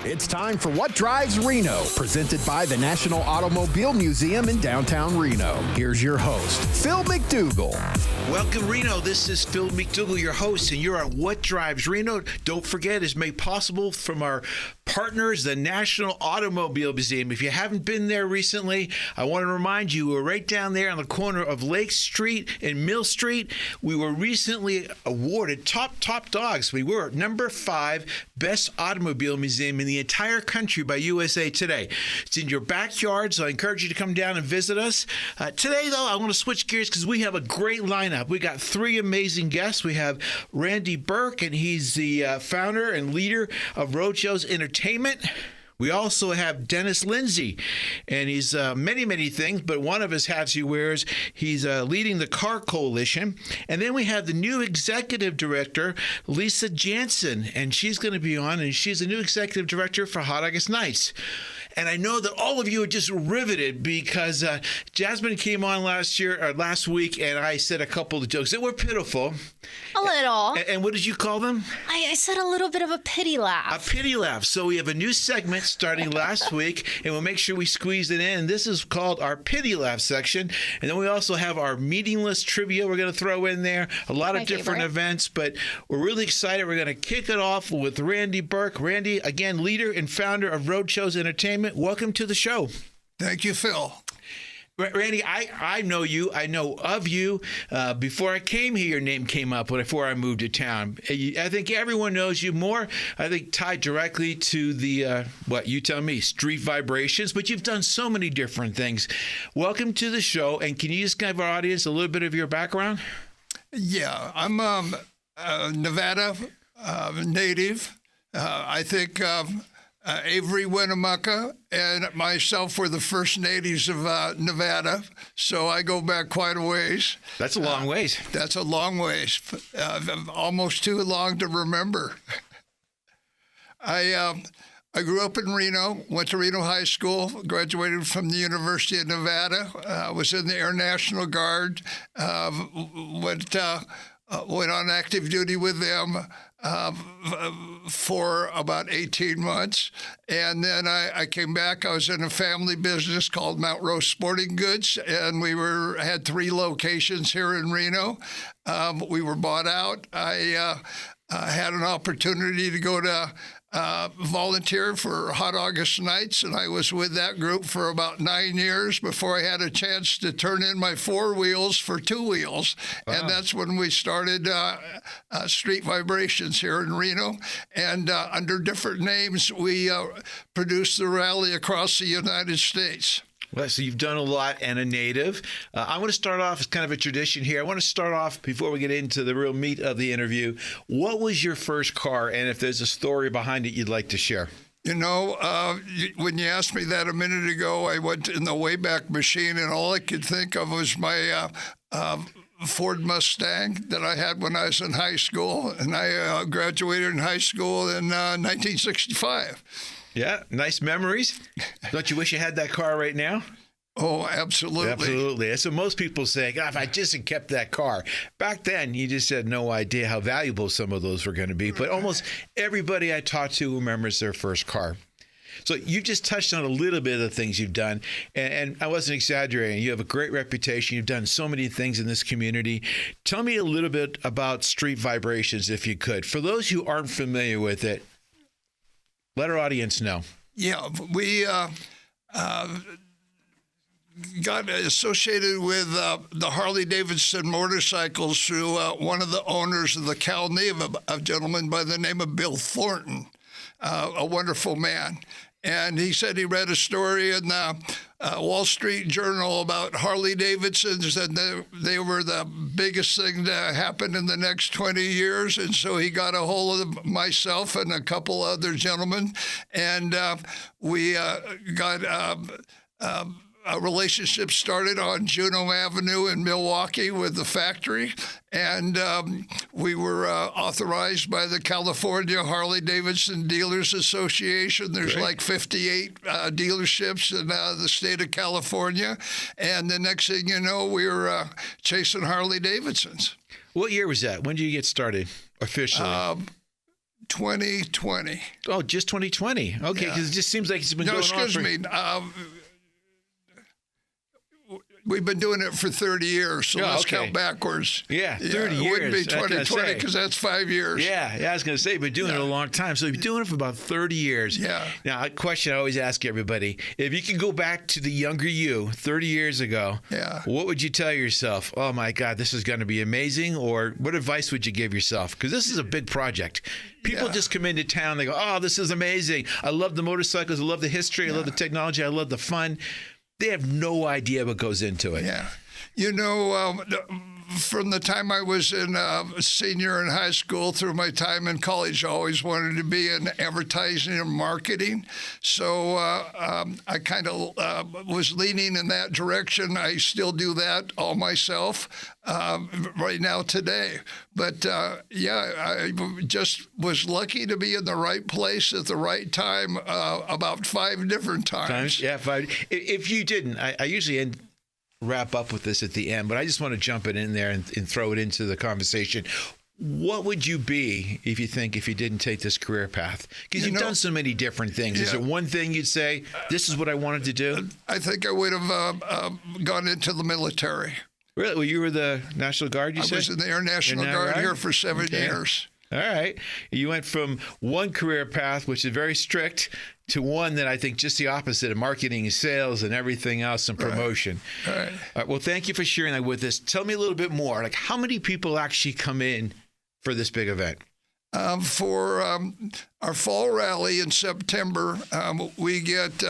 It's time for What Drives Reno, presented by the National Automobile Museum in downtown Reno. Here's your host, Phil MacDougall. Welcome, Reno. This is Phil MacDougall, your host, and you're on What Drives Reno. Don't forget, it's made possible from our partners, the National Automobile Museum. If you haven't been there recently, I want to remind you, we're right down there on the corner of Lake Street and Mill Street. We were recently awarded top dogs. We were number 5 best automobile museum in the entire country by USA Today. It's in your backyard, so I encourage you to come down and visit us. Today, though, I want to switch gears because we have a great lineup. We got 3 amazing guests. We have Randy Burke, and he's the founder and leader of Roadshows Entertainment. We also have Dennis Lindsay, and he's many things, but one of his hats he wears, he's leading the Car Coalition. And then we have the new executive director, Lisa Jansen, and she's going to be on, and she's the new executive director for Hot August Nights. And I know that all of you are just riveted because Jasmine came on last week, and I said a couple of jokes that were pitiful. A little. And what did you call them? I said a little bit of a pity laugh. A pity laugh. So we have a new segment starting last week, and we'll make sure we squeeze it in. This is called our pity laugh section. And then we also have our meaningless trivia we're going to throw in there. A lot of different events, but we're really excited. We're going to kick it off with Randy Burke. Randy, again, leader and founder of Roadshows Entertainment. Welcome to the show. Thank you, Phil. Randy, I know you. I know of you. Before I came here, your name came up before I moved to town. I think everyone knows you more, I think, tied directly to the, what you tell me, street vibrations, but you've done so many different things. Welcome to the show, and can you just give our audience a little bit of your background? Yeah, I'm a Nevada native. I think Avery Winnemucca and myself were the first natives of Nevada, so I go back quite a ways. That's a long ways. That's a long ways, almost too long to remember. I grew up in Reno, went to Reno High School, graduated from the University of Nevada, was in the Air National Guard, went on active duty with them for about 18 months. And then I came back. I was in a family business called Mount Rose Sporting Goods, and we had 3 locations here in Reno. We were bought out. I had an opportunity to go to volunteer for Hot August Nights, and I was with that group for about 9 years before I had a chance to turn in my 4 wheels for 2 wheels. Wow. And that's when we started Street Vibrations here in Reno. And under different names, we produced the rally across the United States. Well, so you've done a lot and a native. I want to start off as kind of a tradition here. I want to start off, before we get into the real meat of the interview, what was your first car? And if there's a story behind it you'd like to share. You know, when you asked me that a minute ago, I went in the Wayback Machine, and all I could think of was my Ford Mustang that I had when I was in high school. And I graduated in high school in 1965. Yeah, nice memories. Don't you wish you had that car right now? Oh, absolutely. Absolutely. That's what most people say. God, if I just had kept that car. Back then, you just had no idea how valuable some of those were going to be. But almost everybody I talk to remembers their first car. So you just touched on a little bit of the things you've done, and I wasn't exaggerating. You have a great reputation. You've done so many things in this community. Tell me a little bit about Street Vibrations, if you could. For those who aren't familiar with it, let our audience know. Yeah, we got associated with the Harley-Davidson motorcycles through one of the owners of the Cal Neva, a gentleman by the name of Bill Thornton, a wonderful man. And he said he read a story in the Wall Street Journal about Harley-Davidsons, and they were the biggest thing to happen in the next 20 years. And so he got a hold of myself and a couple other gentlemen, and we got a relationship started on Juneau Avenue in Milwaukee with the factory, and we were authorized by the California Harley-Davidson Dealers Association. There's Great. like 58 dealerships in the state of California, and the next thing you know, we were chasing Harley-Davidsons. What year was that? When did you get started officially? 2020. Oh, just 2020. Okay, because it just seems like it's been going on. No, excuse me. We've been doing it for 30 years, so let's count backwards. Yeah, 30 years. It wouldn't be 2020 because that's 5 years. Yeah, I was going to say, you've been doing it a long time. So you've been doing it for about 30 years. Yeah. Now, a question I always ask everybody, if you could go back to the younger you 30 years ago, what would you tell yourself? Oh, my God, this is going to be amazing. Or what advice would you give yourself? Because this is a big project. People just come into town. They go, oh, this is amazing. I love the motorcycles. I love the history. I love the technology. I love the fun. They have no idea what goes into it. Yeah. You know, from the time I was a senior in high school through my time in college, I always wanted to be in advertising and marketing. So I kind of was leaning in that direction. I still do that all myself right now today. But I just was lucky to be in the right place at the right time about 5 different times. Yeah, 5. If you didn't, I usually wrap up with this at the end, but I just want to jump it in there and throw it into the conversation. What would you be if you didn't take this career path? Because you've done so many different things. Is there one thing you'd say, this is what I wanted to do? I think I would have gone into the military. Really? Well, you were the National Guard, you said? I was in the Air National Guard here for 7 years. All right. You went from one career path, which is very strict, to one that I think just the opposite of marketing and sales and everything else and promotion. Right. Well, thank you for sharing that with us. Tell me a little bit more. Like, how many people actually come in for this big event? For our fall rally in September, we get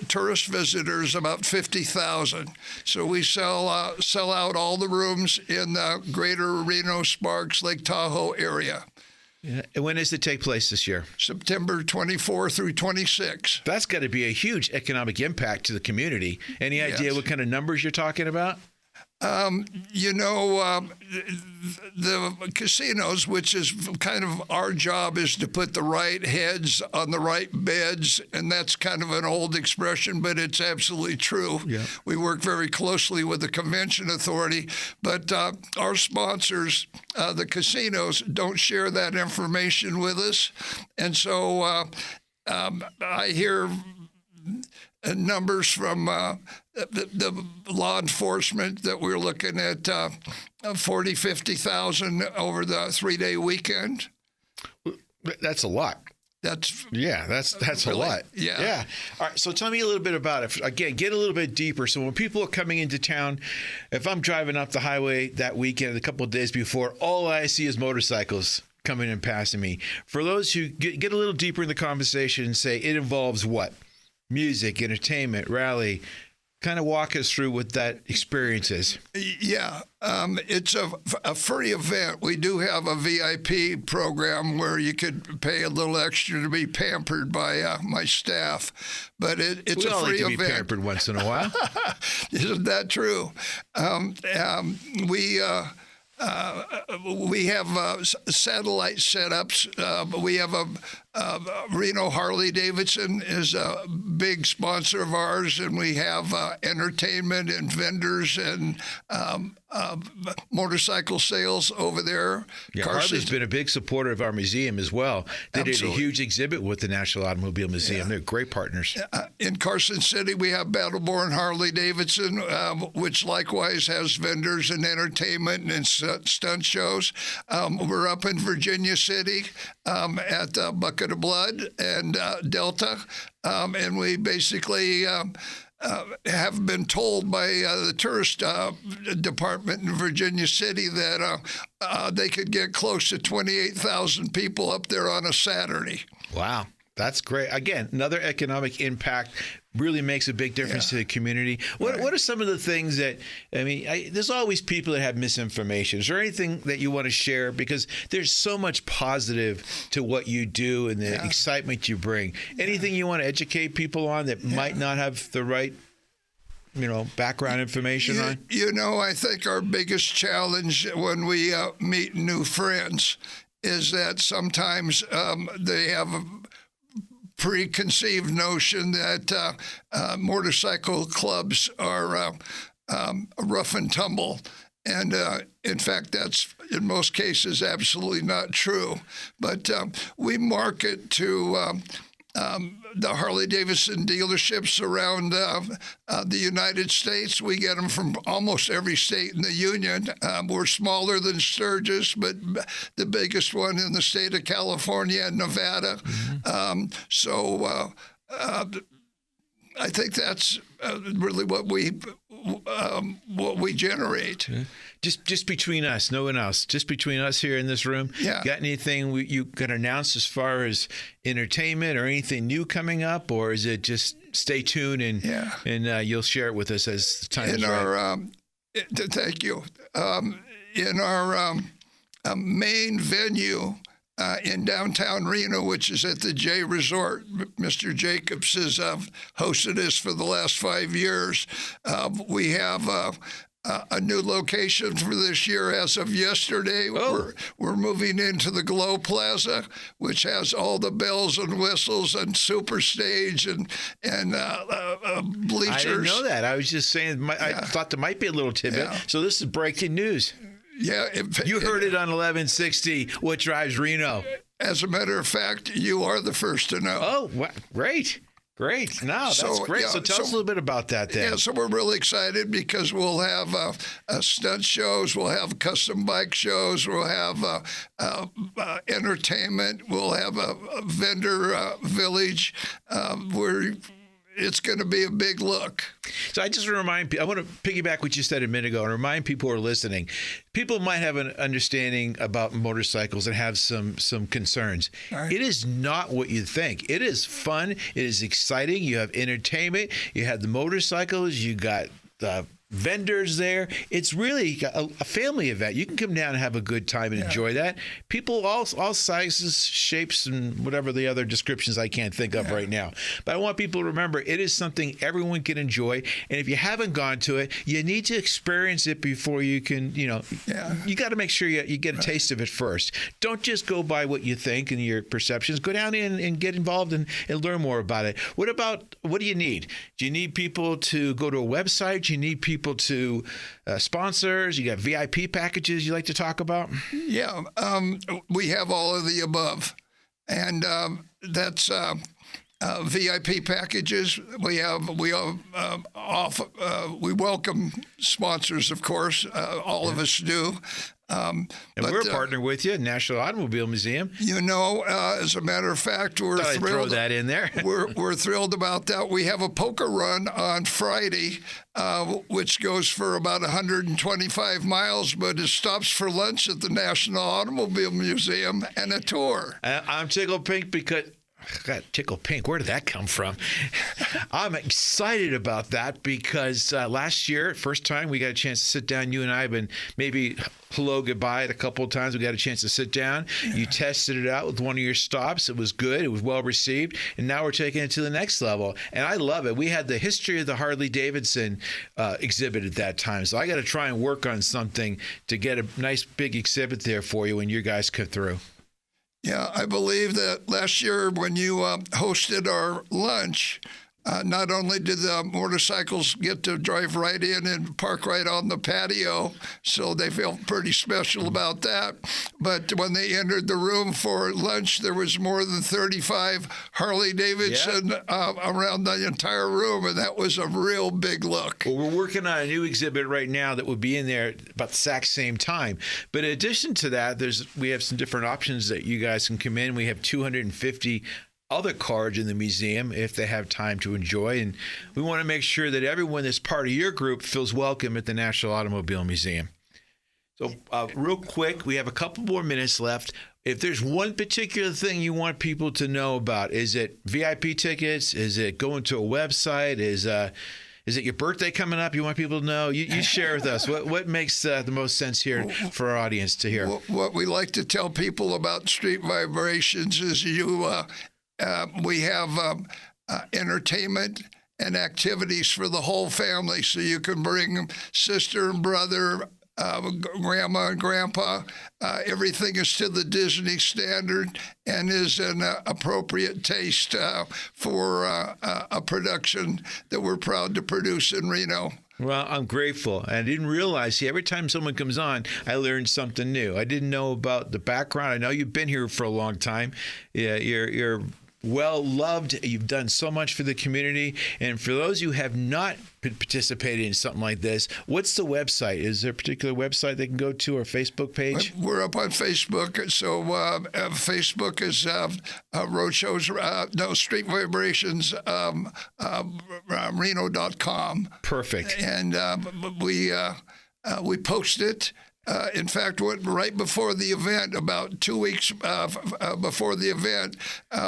tourist visitors about 50,000. So we sell out all the rooms in the greater Reno, Sparks, Lake Tahoe area. Yeah. And when does it take place this year? September 24 through 26. That's got to be a huge economic impact to the community. Any idea what kind of numbers you're talking about? The casinos, which is kind of our job, is to put the right heads on the right beds. And that's kind of an old expression, but it's absolutely true. Yeah. We work very closely with the Convention Authority, but our sponsors, the casinos, don't share that information with us. And so I hear numbers from the law enforcement that we're looking at 40, 50,000 over the 3-day weekend. That's a lot. That's really, a lot. Yeah. All right. So tell me a little bit about it. Again, get a little bit deeper. So when people are coming into town, if I'm driving up the highway that weekend, a couple of days before, all I see is motorcycles coming and passing me. For those who get a little deeper in the conversation and say it involves what? Music, entertainment, rally. Kind of walk us through what that experience is. Yeah, it's a free event. We do have a VIP program where you could pay a little extra to be pampered by my staff, but it's a free event. Be pampered once in a while. Isn't that true? We have satellite setups. We have Reno Harley Davidson is a big sponsor of ours, and we have entertainment and vendors and motorcycle sales over there. Yeah, Harley's been a big supporter of our museum as well. They did a huge exhibit with the National Automobile Museum. Yeah. They're great partners. In Carson City, we have Battleborn Harley Davidson, which likewise has vendors and entertainment and stunt shows. We're up in Virginia City at Bucket of Blood and Delta, and we basically have been told by the tourist department in Virginia City that they could get close to 28,000 people up there on a Saturday. Wow. That's great. Again, another economic impact really makes a big difference to the community. What are some of the things that, there's always people that have misinformation. Is there anything that you want to share? Because there's so much positive to what you do and the excitement you bring. Anything you want to educate people on that might not have the right, background information on? I think our biggest challenge when we meet new friends is that sometimes they have a preconceived notion that motorcycle clubs are rough and tumble. And in fact, that's in most cases absolutely not true. But we market to the Harley-Davidson dealerships around the United States. We get them from almost every state in the union. We're smaller than Sturgis, but the biggest one in the state of California and Nevada. So I think that's really what we generate. Just between us, no one else. Just between us here in this room. Yeah. Got anything you can announce as far as entertainment or anything new coming up, or is it just stay tuned and you'll share it with us as time is right? Thank you. In our main venue in downtown Reno, which is at the J Resort, Mr. Jacobs has hosted us for the last 5 years. We have a new location for this year as of yesterday. We're moving into the Glow Plaza, which has all the bells and whistles and super stage and bleachers. I didn't know that. I was just saying, I thought there might be a little tidbit. Yeah. So this is breaking news. Yeah. You heard it on 1160, What Drives Reno. As a matter of fact, you are the first to know. Oh, great. Great. No, that's great. So tell us a little bit about that then. Yeah, so we're really excited because we'll have stunt shows, we'll have custom bike shows, we'll have entertainment, we'll have a vendor village where it's going to be a big look. So I just remind people, I want to piggyback what you said a minute ago and remind people who are listening. People might have an understanding about motorcycles and have some concerns. Right. It is not what you think. It is fun. It is exciting. You have entertainment. You have the motorcycles. You got the vendors there. It's really a family event. You can come down and have a good time and enjoy that. People all sizes, shapes, and whatever the other descriptions I can't think of right now. But I want people to remember it is something everyone can enjoy. And if you haven't gone to it, you need to experience it before you can, you got to make sure you get a taste of it first. Don't just go by what you think and your perceptions. Go down in and get involved and learn more about it. What do you need? Do you need people to go to a website? Do you need people to sponsors? You got VIP packages you like to talk about? Yeah, we have all of the above, and that's VIP packages. We welcome sponsors, of course. All of us do. And we're a partner with you, National Automobile Museum. As a matter of fact, we're thrilled. Throw that in there. we're thrilled about that. We have a poker run on Friday, which goes for about 125 miles, but it stops for lunch at the National Automobile Museum and a tour. I'm tickled pink because God, tickle pink. Where did that come from? I'm excited about that because last year, first time we got a chance to sit down, you and I have been maybe hello, goodbye a couple of times. We got a chance to sit down. You tested it out with one of your stops. It was good. It was well received. And now we're taking it to the next level. And I love it. We had the history of the Harley-Davidson exhibit at that time. So I got to try and work on something to get a nice big exhibit there for you when you guys come through. Yeah, I believe that last year when you hosted our lunch, not only did the motorcycles get to drive right in and park right on the patio, so they felt pretty special about that, but when they entered the room for lunch, there was more than 35 Harley-Davidson around the entire room, and that was a real big look. Well, we're working on a new exhibit right now that will be in there about the exact same time. But in addition to that, we have some different options that you guys can come in. We have 250 other cars in the museum if they have time to enjoy. And we want to make sure that everyone that's part of your group feels welcome at the National Automobile Museum. So real quick, we have a couple more minutes left. If there's one particular thing you want people to know about, is it VIP tickets? Is it going to a website? Is it your birthday coming up? You want people to know? You share with us. What makes the most sense here for our audience to hear? What we like to tell people about Street Vibrations is we have entertainment and activities for the whole family, so you can bring sister and brother, grandma and grandpa. Everything is to the Disney standard and is an appropriate taste for a production that we're proud to produce in Reno. Well, I'm grateful. I didn't realize, every time someone comes on, I learned something new. I didn't know about the background. I know you've been here for a long time. Yeah, you're well loved. You've done so much for the community. And for those who have not participated in something like this, what's the website? Is there a particular website they can go to, or Facebook page? We're up on Facebook. So Facebook is Roadshows, Street Vibrations, Reno.com. Perfect. And we post it. In fact, right before the event, about 2 weeks before the event,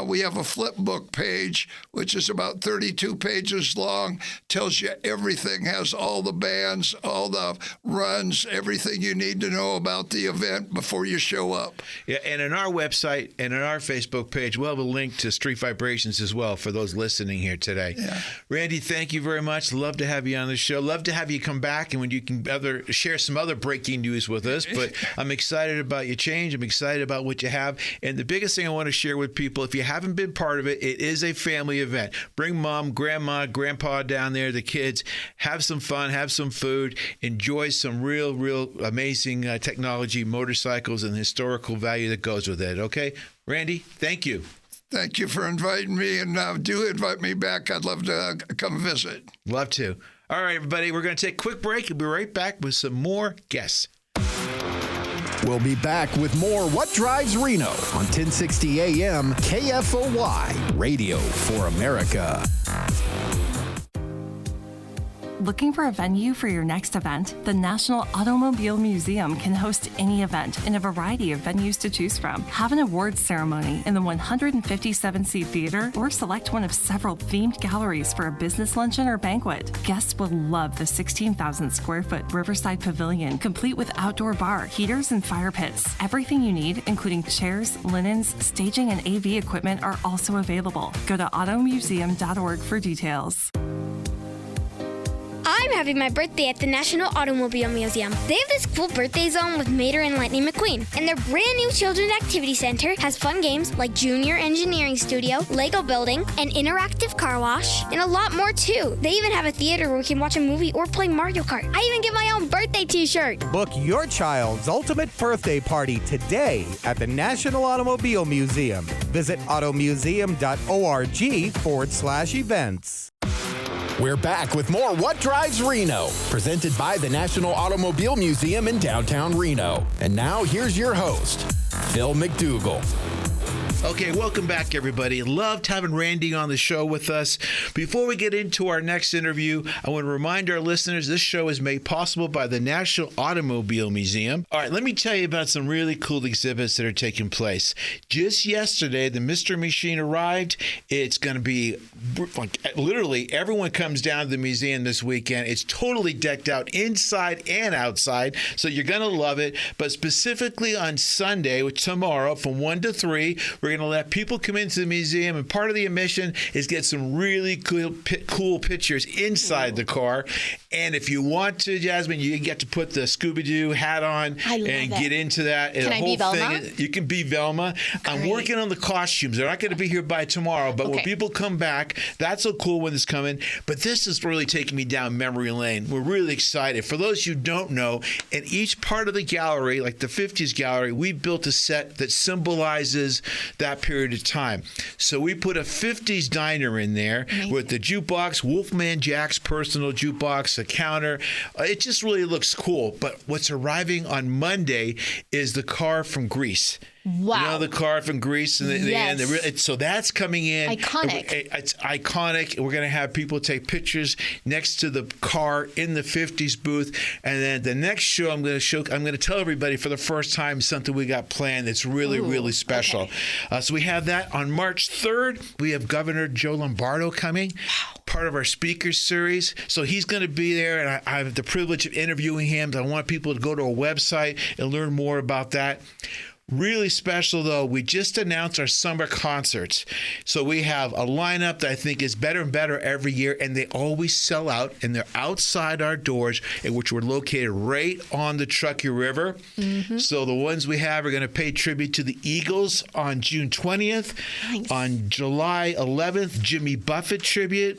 we have a flip book page, which is about 32 pages long, tells you everything, has all the bands, all the runs, everything you need to know about the event before you show up. Yeah, and on our website and on our Facebook page, we'll have a link to Street Vibrations as well for those listening here today. Yeah. Randy, thank you very much. Love to have you on the show. Love to have you come back and when you can share some other breaking news with us. But I'm excited about your change. I'm excited about what you have. And the biggest thing I want to share with people, if you haven't been part of it, it is a family event. Bring mom, grandma, grandpa down there, the kids. Have some fun, have some food, enjoy some real amazing technology, motorcycles, and historical value that goes with it. Okay? Randy, thank you. Thank you for inviting me, and do invite me back. I'd love to come visit. Love to. All right, everybody, we're going to take a quick break. We'll be right back with some more guests. We'll be back with more What Drives Reno on 1060 AM KFOY, Radio for America. Looking for a venue for your next event? The National Automobile Museum can host any event in a variety of venues to choose from. Have an awards ceremony in the 157-seat theater or select one of several themed galleries for a business luncheon or banquet. Guests will love the 16,000-square-foot Riverside Pavilion, complete with outdoor bar, heaters, and fire pits. Everything you need, including chairs, linens, staging, and AV equipment, are also available. Go to automuseum.org for details. I'm having my birthday at the National Automobile Museum. They have this cool birthday zone with Mater and Lightning McQueen. And their brand new Children's Activity Center has fun games like Junior Engineering Studio, Lego Building, an interactive car wash, and a lot more too. They even have a theater where we can watch a movie or play Mario Kart. I even get my own birthday t-shirt. Book your child's ultimate birthday party today at the National Automobile Museum. Visit automuseum.org/events. We're back with more What Drives Reno, presented by the National Automobile Museum in downtown Reno. And now here's your host, Phil MacDougall. Okay, welcome back, everybody. Loved having Randy on the show with us. Before we get into our next interview, I want to remind our listeners this show is made possible by the National Automobile Museum. All right, let me tell you about some really cool exhibits that are taking place. Just yesterday, the Mystery Machine arrived. It's going to be, like, literally, everyone comes down to the museum this weekend. It's totally decked out inside and outside, so you're going to love it. But specifically on Sunday, which tomorrow, from 1 to 3, we're going to let people come into the museum, and part of the admission is get some really cool pictures inside the car. And if you want to, Jasmine, you get to put the Scooby-Doo hat on and get into that. Can I be Velma? You can be Velma. Great. I'm working on the costumes. They're not going to be here by tomorrow, but when people come back, that's a cool one that's coming. But this is really taking me down memory lane. We're really excited. For those who don't know, in each part of the gallery, like the 50s gallery, we built a set that symbolizes that period of time. So we put a 50s diner in there with the jukebox, Wolfman Jack's personal jukebox, a counter. It just really looks cool. But what's arriving on Monday is the car from Greece. Wow. You know, the car from Greece and the end. So that's coming in. Iconic. It's iconic. We're going to have people take pictures next to the car in the 50s booth. And then the next show I'm going to tell everybody for the first time something we got planned that's really special. Okay. So we have that on March 3rd. We have Governor Joe Lombardo coming. Wow. Part of our speakers series. So he's going to be there, and I have the privilege of interviewing him. I want people to go to our website and learn more about that. Really special, though, we just announced our summer concerts. So we have a lineup that I think is better and better every year, and they always sell out, and they're outside our doors, in which we're located right on the Truckee River. So the ones we have are going to pay tribute to the Eagles on June 20th. Nice. On July 11th, Jimmy Buffett tribute.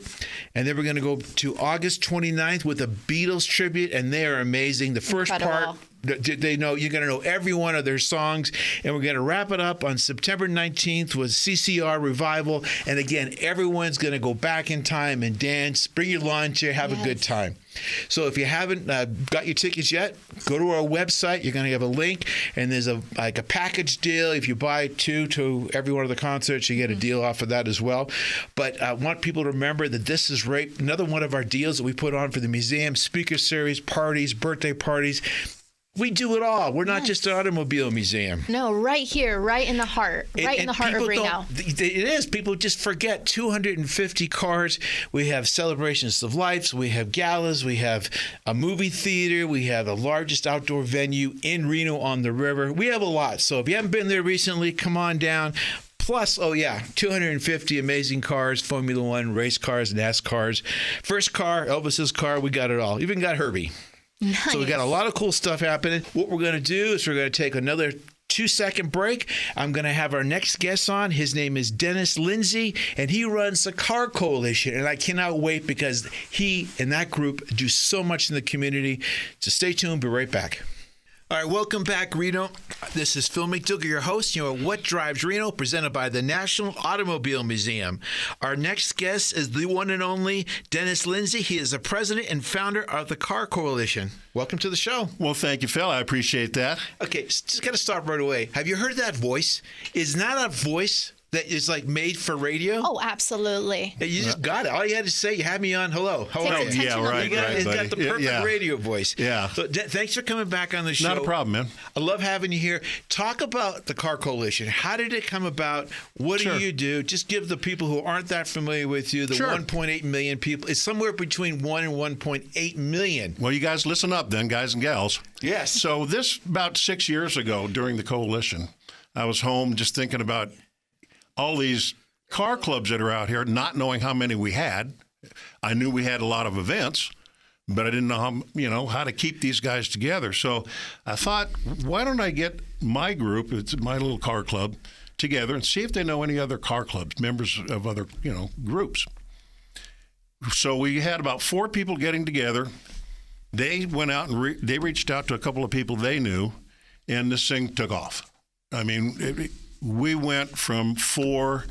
And then we're going to go to August 29th with a Beatles tribute, and they are amazing. The first Incredible. part, they know you're going to know every one of their songs, and we're going to wrap it up on September 19th with CCR Revival. And again, everyone's going to go back in time and dance, bring your lawn chair, have a good time. So if you haven't got your tickets yet, go to our website. You're going to have a link, and there's a package deal. If you buy 2 to every one of the concerts, you get a deal off of that as well. But I want people to remember that this is another one of our deals that we put on for the museum: speaker series, parties, birthday parties. We do it all. We're not just an automobile museum. No, right here, right in the heart, in the heart of Reno. It is. People just forget 250 cars. We have celebrations of life. We have galas. We have a movie theater. We have the largest outdoor venue in Reno on the river. We have a lot. So if you haven't been there recently, come on down. Plus, 250 amazing cars, Formula One, race cars, NASCARs. First car, Elvis's car, we got it all. Even got Herbie. Nice. So we got a lot of cool stuff happening. What we're going to do is we're going to take another 2-second break. I'm going to have our next guest on. His name is Dennis Lindsay, and he runs the Car Coalition. And I cannot wait because he and that group do so much in the community. So stay tuned. Be right back. All right, welcome back, Reno. This is Phil MacDougall, your host. You're at What Drives Reno, presented by the National Automobile Museum. Our next guest is the one and only Dennis Lindsay. He is the president and founder of the Car Coalition. Welcome to the show. Well, thank you, Phil. I appreciate that. Okay, just got to stop right away. Have you heard that voice? Is not a voice that is like made for radio? Oh, absolutely. Yeah, you just got it. All you had to say, you had me on. Hello. How are you? Yeah, right, It's got the perfect radio voice. Yeah. So thanks for coming back on the show. Not a problem, man. I love having you here. Talk about the Car Coalition. How did it come about? What do you do? Just give the people who aren't that familiar with you, the 1.8 million people. It's somewhere between 1 and 1.8 million. Well, you guys listen up then, guys and gals. Yes. So this, about 6 years ago during the coalition, I was home just thinking about all these car clubs that are out here, not knowing how many we had. I knew we had a lot of events, but I didn't know how to keep these guys together. So I thought, why don't I get my group, it's my little car club, together and see if they know any other car clubs, members of other, groups. So we had about 4 people getting together. They went out and they reached out to a couple of people they knew, and this thing took off. I mean, we went from 4,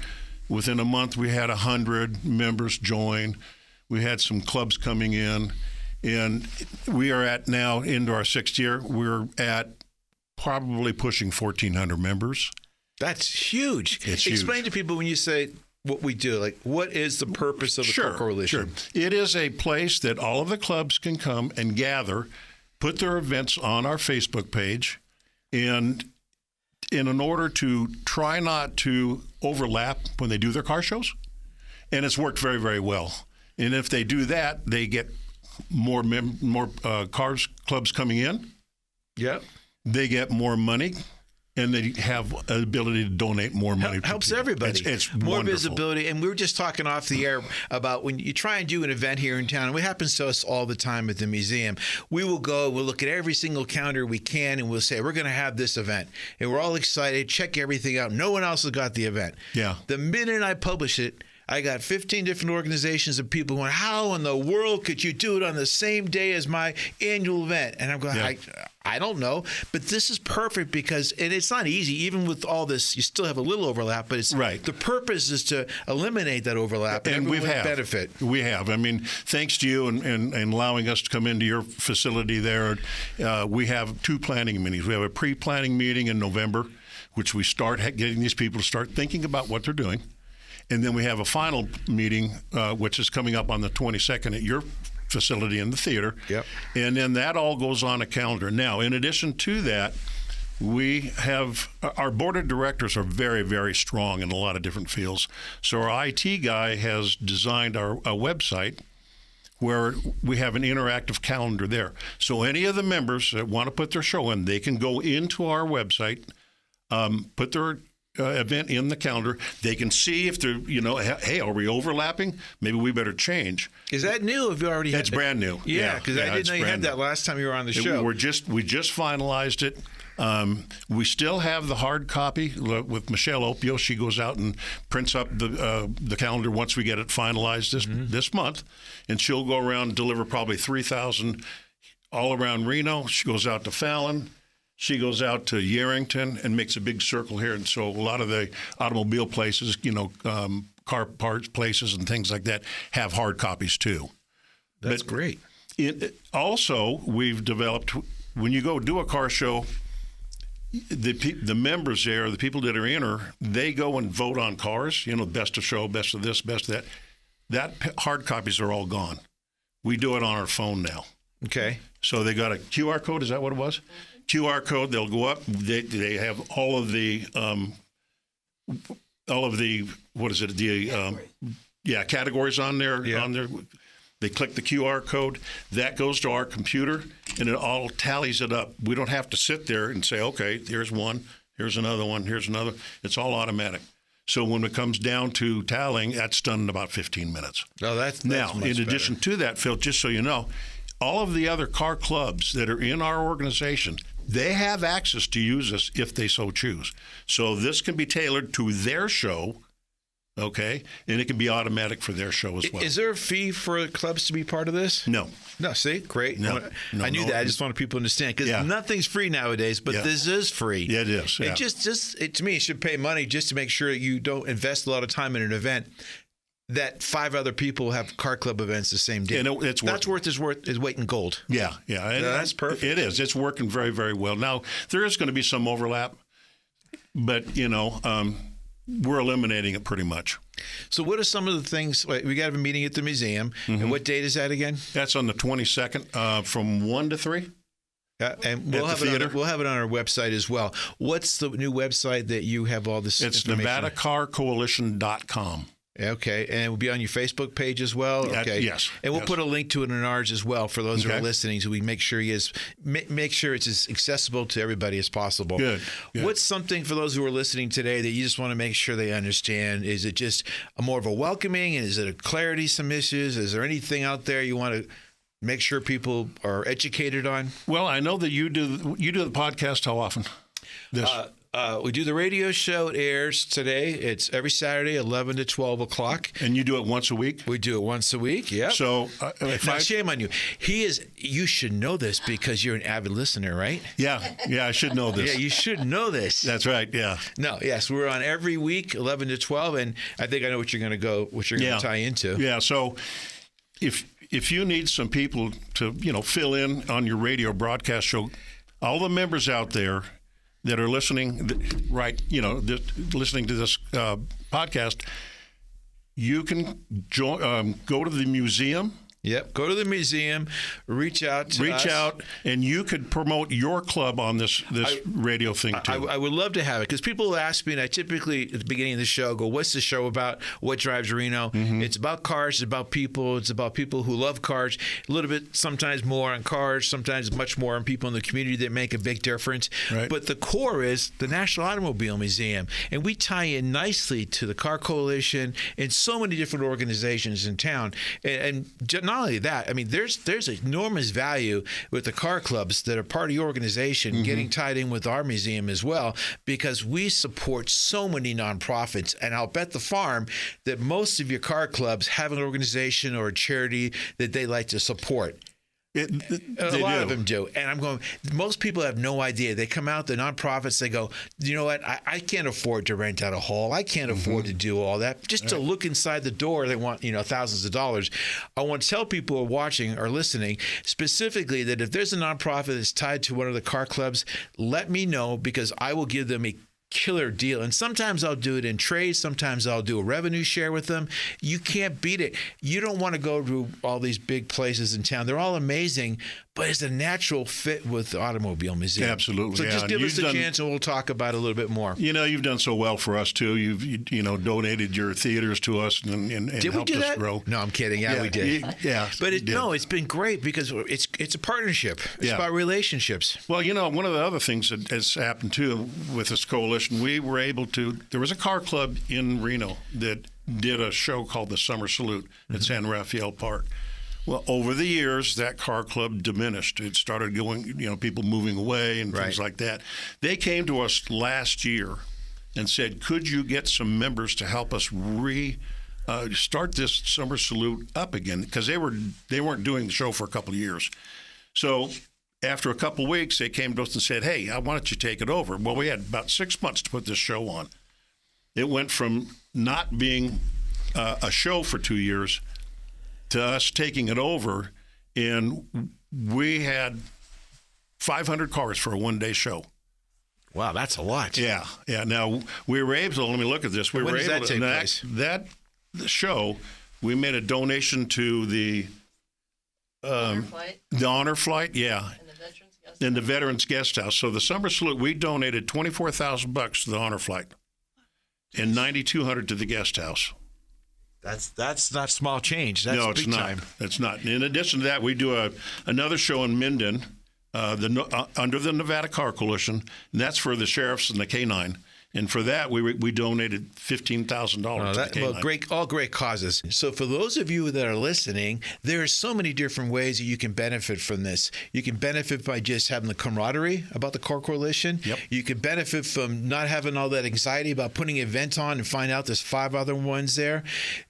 within a month we had 100 members join. We had some clubs coming in, and we are at now into our 6th year. We're at probably pushing 1,400 members. That's huge. It's Explain huge. to people when you say what we do, like what is the purpose of the Car Coalition? Sure. It is a place that all of the clubs can come and gather, put their events on our Facebook page, and in order to try not to overlap when they do their car shows. And it's worked very, very well. And if they do that, they get more clubs coming in. Yep. They get more money, and they have an ability to donate more money. Helps to people. everybody. It's more wonderful. visibility. And we were just talking off the air about when you try and do an event here in town, and it happens to us all the time at the museum. We will go, we'll look at every single calendar we can, and we'll say, we're going to have this event. And we're all excited, check everything out. No one else has got the event. Yeah. The minute I publish it, I got 15 different organizations of people going, how in the world could you do it on the same day as my annual event? And I'm going, I don't know. But this is perfect because, and it's not easy, even with all this, you still have a little overlap, but it's right. The purpose is to eliminate that overlap and we've had benefit. We have. I mean, thanks to you and allowing us to come into your facility there, we have 2 planning meetings. We have a pre-planning meeting in November, which we start getting these people to start thinking about what they're doing. And then we have a final meeting, which is coming up on the 22nd at your facility in the theater. Yep. And then that all goes on a calendar. Now, in addition to that, we have our board of directors are very, very strong in a lot of different fields. So our IT guy has designed a website where we have an interactive calendar there. So any of the members that want to put their show in, they can go into our website put their event in the calendar. They can see if they're, hey, are we overlapping? Maybe we better change. Is that new? Or have you already? That's brand new. Yeah, because I didn't know you had that last time you were on the show. We just finalized it. We still have the hard copy with Michelle Opio. She goes out and prints up the calendar once we get it finalized this month, and she'll go around and deliver probably 3,000 all around Reno. She goes out to Fallon. She goes out to Yerington and makes a big circle here. And so a lot of the automobile places, car parts places and things like that have hard copies too. That's great. Also, we've developed, when you go do a car show, the members there, the people that are in her, they go and vote on cars, best of show, best of this, best of that. That hard copies are all gone. We do it on our phone now. Okay. So they got a QR code. Is that what it was? QR code. They'll go up. They have all of the what is it? Categories on there. Yeah. On there. They click the QR code. That goes to our computer, and it all tallies it up. We don't have to sit there and say, okay, here's one, here's another one, here's another. It's all automatic. So when it comes down to tallying, that's done in about 15 minutes. No, that's now, much in addition to that, Phil, just so you know, all of the other car clubs that are in our organization, they have access to use us if they so choose. So this can be tailored to their show, okay? And it can be automatic for their show as well. Is there a fee for clubs to be part of this? No. No, see? Great. No, I knew that. I just wanted people to understand because nothing's free nowadays, but this is free. Yeah, it is. Yeah. It to me, it should pay money just to make sure you don't invest a lot of time in an event that 5 other people have car club events the same day. Yeah, it's that's worth his weight in gold. Yeah. And that's perfect. It is. It's working very, very well. Now, there is going to be some overlap, but, we're eliminating it pretty much. So what are some of the things, we got to have a meeting at the museum, and what date is that again? That's on the 22nd from 1 to 3. Yeah, and we'll have it on our website as well. What's the new website that you have all this information? It's NevadaCarCoalition.com. Okay, and it will be on your Facebook page as well. Okay, yes, and we'll put a link to it in ours as well for those who are listening, so we make sure make sure it's as accessible to everybody as possible. Good. What's something for those who are listening today that you just want to make sure they understand? Is it just more of a welcoming? Is it a clarity? Some issues? Is there anything out there you want to make sure people are educated on? Well, I know that you do the podcast. How often? We do the radio show. It airs today. It's every Saturday, 11 to 12 o'clock. And you do it once a week? We do it once a week, yeah. So, shame on you. You should know this because you're an avid listener, right? Yeah, I should know this. Yeah, you should know this. That's right, yeah. Yes, we're on every week, 11 to 12, and I think I know what you're going to tie into. Yeah, so if you need some people to, fill in on your radio broadcast show, all the members out there that are listening, listening to this podcast, you can go to the museum. Yep. Go to the museum, reach out, and you could promote your club on this radio thing too. I would love to have it because people ask me, and I typically at the beginning of the show go, "What's the show about? What drives Reno?" Mm-hmm. It's about cars. It's about people. It's about people who love cars. A little bit, sometimes more on cars, sometimes much more on people in the community that make a big difference. Right. But the core is the National Automobile Museum, and we tie in nicely to the Car Coalition and so many different organizations in town. And not only that, I mean, there's enormous value with the car clubs that are part of your organization getting tied in with our museum as well, because we support so many nonprofits. And I'll bet the farm that most of your car clubs have an organization or a charity that they like to support. A lot of them do. And I'm going, most people have no idea. They come out, the nonprofits, they go, you know what, I can't afford to rent out a hall. I can't afford to do all that. Just to look inside the door, they want, thousands of dollars. I want to tell people who are watching or listening specifically that if there's a nonprofit that's tied to one of the car clubs, let me know, because I will give them a killer deal. And sometimes I'll do it in trade. Sometimes I'll do a revenue share with them. You can't beat it. You don't want to go to all these big places in town. They're all amazing, but it's a natural fit with the Automobile Museum. Absolutely. So just give us a chance and we'll talk about it a little bit more. You've done so well for us too. You've donated your theaters to us and helped us grow. No, I'm kidding. Yeah, we did. But it's been great because it's a partnership. It's about relationships. Well, one of the other things that has happened too with this coalition Coalition, we were able to. There was a car club in Reno that did a show called the Summer Salute at San Rafael Park. Well, over the years, that car club diminished. It started going, people moving away and things like that. They came to us last year and said, could you get some members to help us start this Summer Salute up again? Because they weren't doing the show for a couple of years. So after a couple of weeks, they came to us and said, hey, why don't you take it over? Well, we had about 6 months to put this show on. It went from not being a show for 2 years to us taking it over, and we had 500 cars for a one-day show. Wow, that's a lot. Yeah. Now, we were able to, let me look at this. When does that take place? That show, we made a donation to the Honor Flight, yeah. And the Veterans Guest House. So the Summer Salute, we donated $24,000 to the Honor Flight and $9,200 to the Guest House. That's not small change. That's no, it's big not. time. It's not. In addition to that, we do another show in Minden, under the Nevada Car Coalition, and that's for the sheriffs and the K-9. And for that, we donated $15,000 to the K-9. Well, all great causes. So for those of you that are listening, there are so many different ways that you can benefit from this. You can benefit by just having the camaraderie about the Car Coalition. Yep. You can benefit from not having all that anxiety about putting an event on and find out there's 5 other ones there.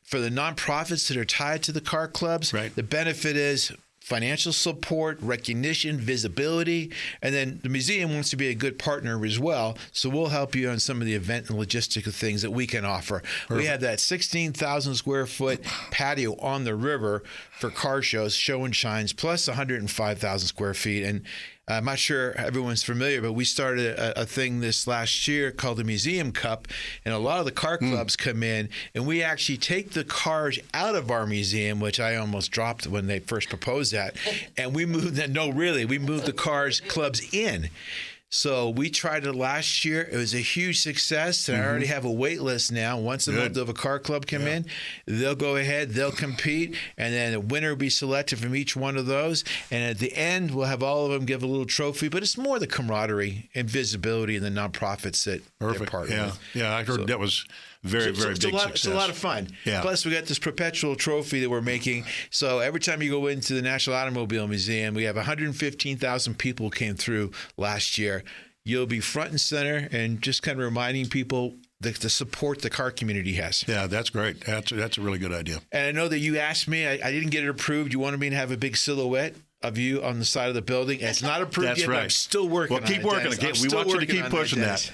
For the nonprofits that are tied to the car clubs, the benefit is financial support, recognition, visibility, and then the museum wants to be a good partner as well, so we'll help you on some of the event and logistical things that we can offer. Perfect. We have that 16,000 square foot patio on the river for car shows, show and shines, plus 105,000 square feet. And I'm not sure everyone's familiar, but we started a thing this last year called the Museum Cup, and a lot of the car clubs come in, and we actually take the cars out of our museum, which I almost dropped when they first proposed that, and we moved them. No, really, we moved the clubs in. So we tried it last year. It was a huge success, and I already have a wait list now. Once a month of a car club come in, they'll go ahead, they'll compete, and then a winner will be selected from each one of those. And at the end, we'll have all of them give a little trophy, but it's more the camaraderie and visibility in the nonprofits that they're partnered with. Yeah, I heard that was very big success. It's a lot of fun. Yeah. Plus, we got this perpetual trophy that we're making. So every time you go into the National Automobile Museum, we have 115,000 people came through last year. You'll be front and center and just kind of reminding people the support the car community has. Yeah, that's great. That's a really good idea. And I know that you asked me, I didn't get it approved. You wanted me to have a big silhouette of you on the side of the building. It's not approved yet, but I'm still working on it. Well, keep working on it. We want you to keep pushing that.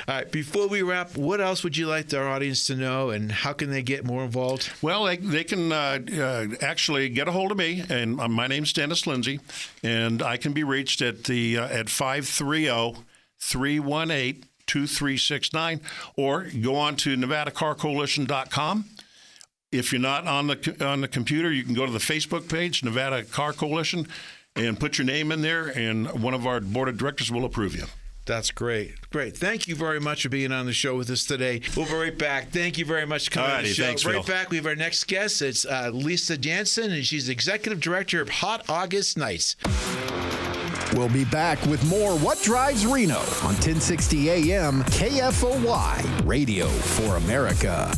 All right, before we wrap, what else would you like our audience to know, and how can they get more involved? Well, they can actually get a hold of me, and my name's Dennis Lindsay, and I can be reached at 530-318-2369, or go on to NevadaCarCoalition.com. If you're not on the computer, you can go to the Facebook page, Nevada Car Coalition, and put your name in there, and one of our board of directors will approve you. That's great. Great. Thank you very much for being on the show with us today. We'll be right back. Thank you very much for coming on the show. Thanks, right Phil. back, we have our next guest. It's Lisa Jansen, and she's Executive Director of Hot August Nights. We'll be back with more What Drives Reno on 1060 AM KFOY, Radio for America.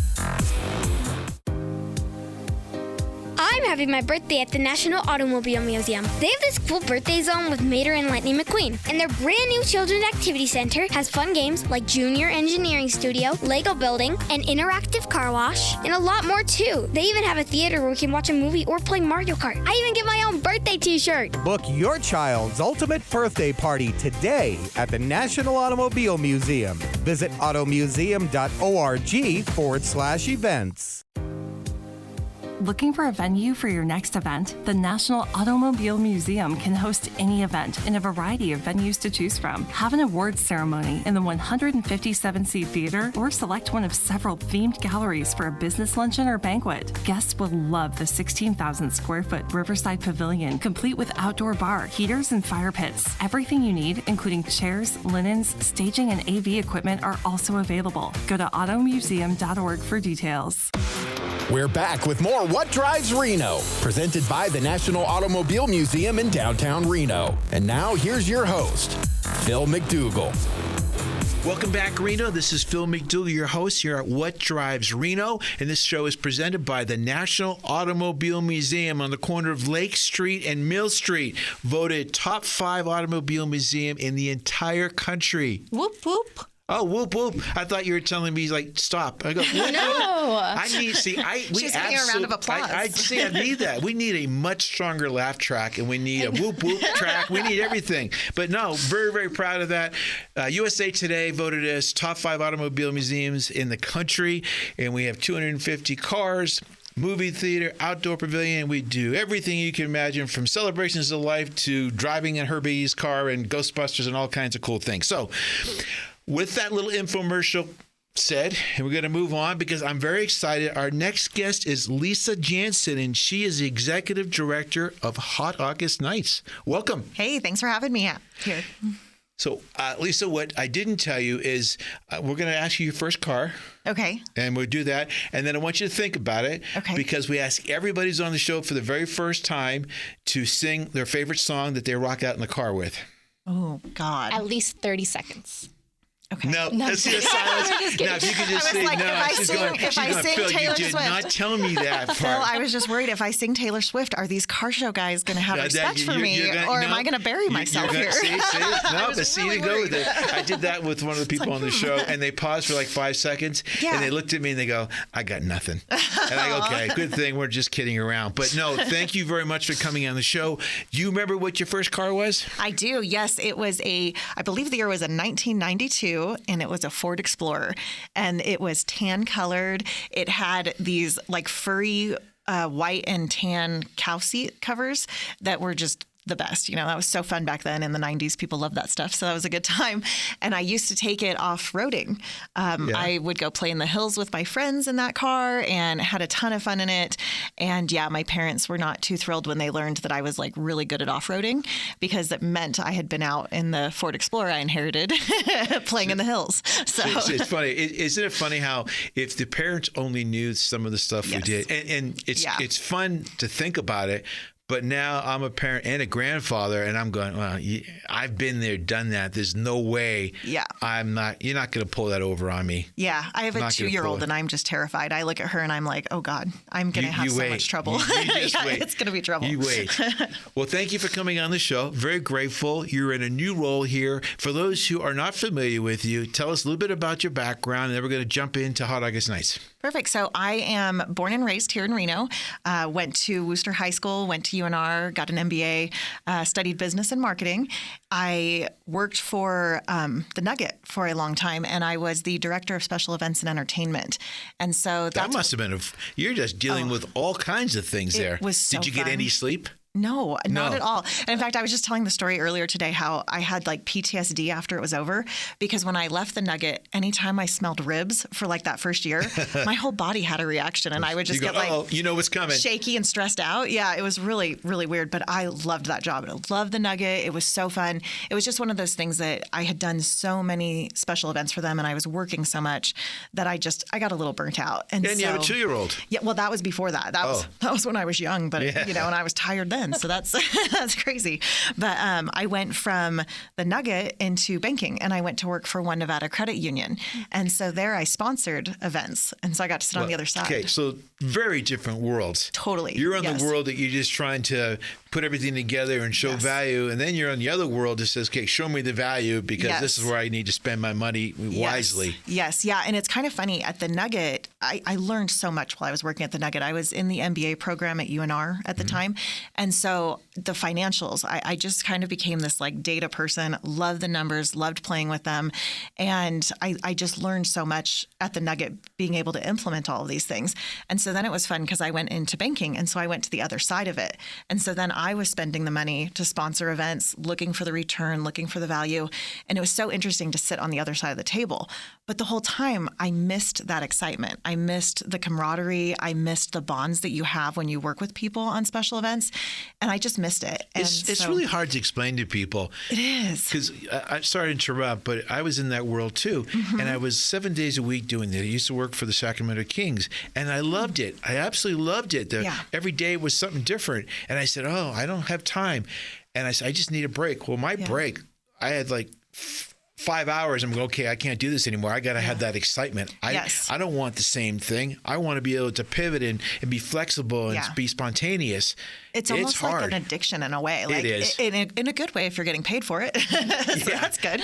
I'm having my birthday at the National Automobile Museum. They have this cool birthday zone with Mater and Lightning McQueen. And their brand new Children's Activity Center has fun games like Junior Engineering Studio, Lego Building, an interactive car wash, and a lot more too. They even have a theater where we can watch a movie or play Mario Kart. I even get my own birthday t-shirt. Book your child's ultimate birthday party today at the National Automobile Museum. Visit automuseum.org/events. Looking for a venue for your next event? The National Automobile Museum can host any event in a variety of venues to choose from. Have an awards ceremony in the 157-seat theater, or select one of several themed galleries for a business luncheon or banquet. Guests will love the 16,000 square foot Riverside Pavilion, complete with outdoor bar, heaters, and fire pits. Everything you need, including chairs, linens, staging, and AV equipment, are also available. Go to automuseum.org for details. We're back with more What Drives Reno, presented by the National Automobile Museum in downtown Reno. And now here's your host, Phil MacDougall. Welcome back, Reno. This is Phil MacDougall, your host here at What Drives Reno. And this show is presented by the National Automobile Museum on the corner of Lake Street and Mill Street. Voted top 5 automobile museum in the entire country. Whoop, whoop. Oh, whoop, whoop. I thought you were telling me, like, stop. I go, whoop, No. I need, see, we She's getting a round of applause. I need that. We need a much stronger laugh track, and we need a whoop, whoop track. We need everything. But no, very, very proud of that. USA Today voted us top 5 automobile museums in the country, and we have 250 cars. Movie theater, outdoor pavilion. We do everything you can imagine, from celebrations of life to driving in Herbie's car and Ghostbusters and all kinds of cool things. So with that little infomercial said, and we're going to move on because I'm very excited. Our next guest is Lisa Jansen, and she is the executive director of Hot August Nights. Welcome. Hey, thanks for having me here. So, Lisa, what I didn't tell you is we're going to ask you your first car. Okay. And we'll do that. And then I want you to think about it. Okay. Because we ask everybody who's on the show for the very first time to sing their favorite song that they rock out in the car with. Oh, God. At least 30 seconds. Okay. No, let's see the silence. Now, if you could just say like, no, if I she's sing- going, if I sing Phil, Taylor you did Swift. not tell me that part. Phil, I was just worried if I sing Taylor Swift, are these car show guys going to have respect for me, or am I going to bury myself here? See, no, but was see, really to go with worried. it. I did that with one of the people on the show, and they paused for like 5 seconds, Yeah. and they looked at me and they go, "I got nothing." And I go, "Okay, good thing we're just kidding around." But no, thank you very much for coming on the show. Do you remember what your first car was? I do. Yes, it was I believe the year was a 1992, and it was a Ford Explorer, and it was tan colored. It had these like furry white and tan cow seat covers that were just the best. You know, that was so fun back then in the 90s. People loved that stuff. So that was a good time. And I used to take it off-roading. I would go play in the hills with my friends in that car and had a ton of fun in it. And yeah, my parents were not too thrilled when they learned that I was like really good at off-roading, because it meant I had been out in the Ford Explorer I inherited playing in the hills. So It's funny. Isn't it funny how if the parents only knew some of the stuff we did, and it's fun to think about it. But now I'm a parent and a grandfather, and I'm going, well, I've been there, done that. There's no way you're not going to pull that over on me. Yeah, I have a 2-year-old, and I'm just terrified. I look at her, and I'm like, oh, God, I'm going to have so much trouble. You just wait. It's going to be trouble. You wait. Well, thank you for coming on the show. Very grateful. You're in a new role here. For those who are not familiar with you, tell us a little bit about your background, and then we're going to jump into Hot August Nights. Perfect. So I am born and raised here in Reno, went to Worcester High School, went to UNR, got an MBA, studied business and marketing. I worked for the Nugget for a long time, and I was the director of special events and entertainment. And so that must have been you're just dealing with all kinds of things there. Was so Did you get fun. any sleep? No, not at all. And in fact, I was just telling the story earlier today how I had like PTSD after it was over, because when I left the Nugget, anytime I smelled ribs for like that first year, my whole body had a reaction, and I would just get like, you know what's coming, shaky and stressed out. Yeah, it was really, really weird, but I loved that job. I loved the Nugget. It was so fun. It was just one of those things that I had done so many special events for them, and I was working so much that I got a little burnt out. And you have a 2-year-old. Yeah, well, that was before that. That was when I was young, but and I was tired then. So that's crazy. But I went from the Nugget into banking, and I went to work for One Nevada Credit Union. And so there I sponsored events. And so I got to sit on the other side. Okay, so very different worlds. Totally. You're on the world that you're just trying to put everything together and show value. And then you're on the other world that says, okay, show me the value, because this is where I need to spend my money wisely. Yes. Yeah. And it's kind of funny. At the Nugget, I learned so much while I was working at the Nugget. I was in the MBA program at UNR at the time. And so the financials, I just kind of became this like data person, loved the numbers, loved playing with them. And I just learned so much at the Nugget, being able to implement all of these things. And so then it was fun because I went into banking. And so I went to the other side of it. And so then I was spending the money to sponsor events, looking for the return, looking for the value. And it was so interesting to sit on the other side of the table. But the whole time I missed that excitement. I missed the camaraderie. I missed the bonds that you have when you work with people on special events. And I just missed it. And it's really hard to explain to people. It is. Because I'm sorry to interrupt, but I was in that world too. Mm-hmm. And I was 7 days a week doing that. I used to work for the Sacramento Kings, and I loved it. I absolutely loved it. Every day was something different. And I said, I don't have time. And I said, I just need a break. Well, my break, I had like 5 hours, I'm going, okay, I can't do this anymore. I got to have that excitement. I don't want the same thing. I want to be able to pivot and be flexible and be spontaneous. It's almost hard. like an addiction in a way. Like, it is. In a good way if you're getting paid for it. So that's good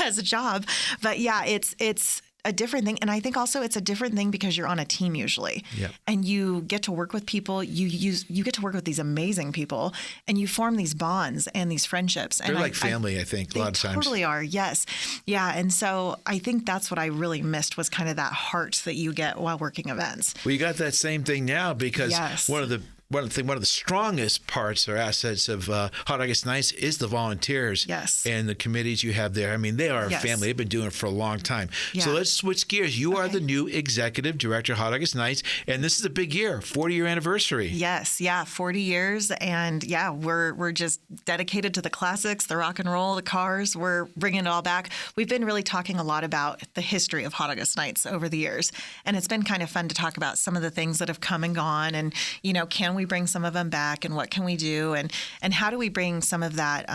as a job. But yeah, it's a different thing. And I think also it's a different thing because you're on a team usually. Yep. And you get to work with people. You get to work with these amazing people and you form these bonds and these friendships. They're like family, I think, a lot of times. They totally are, yes. Yeah. And so I think that's what I really missed was kind of that heart that you get while working events. Well, you got that same thing now because one of the strongest parts or assets of Hot August Nights is the volunteers and the committees you have there. I mean, they are a family. They've been doing it for a long time. Yeah. So let's switch gears. You are the new executive director of Hot August Nights, and this is a big year, 40-year anniversary. Yes, 40 years, and we're just dedicated to the classics, the rock and roll, the cars. We're bringing it all back. We've been really talking a lot about the history of Hot August Nights over the years, and it's been kind of fun to talk about some of the things that have come and gone, and can we bring some of them back, and what can we do, and how do we bring some of that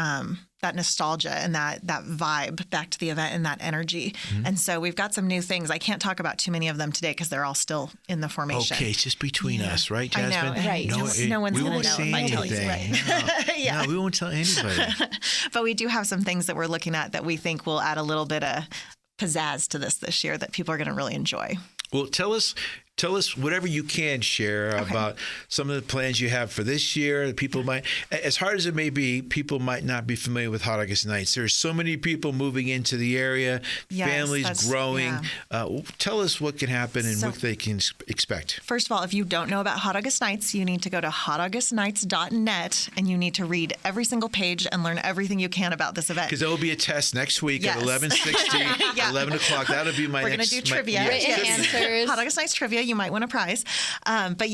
that nostalgia and that vibe back to the event and that energy. Mm-hmm. And so we've got some new things. I can't talk about too many of them today because they're all still in the formation. Okay, it's just between us, right, Jasmine? I know, right? No one's going to know if I tell you. Right. No, we won't tell anybody. But we do have some things that we're looking at that we think will add a little bit of pizzazz to this year that people are going to really enjoy. Well, tell us whatever you can share about some of the plans you have for this year. People might, as hard as it may be, people might not be familiar with Hot August Nights. There's so many people moving into the area, families growing. Tell us what can happen and what they can expect. First of all, if you don't know about Hot August Nights, you need to go to hotaugustnights.net and you need to read every single page and learn everything you can about this event. Because there will be a test next week at 11:60, 11 o'clock. That'll be my We're going to do trivia. Written answers. Hot August Nights trivia. You might win a prize. But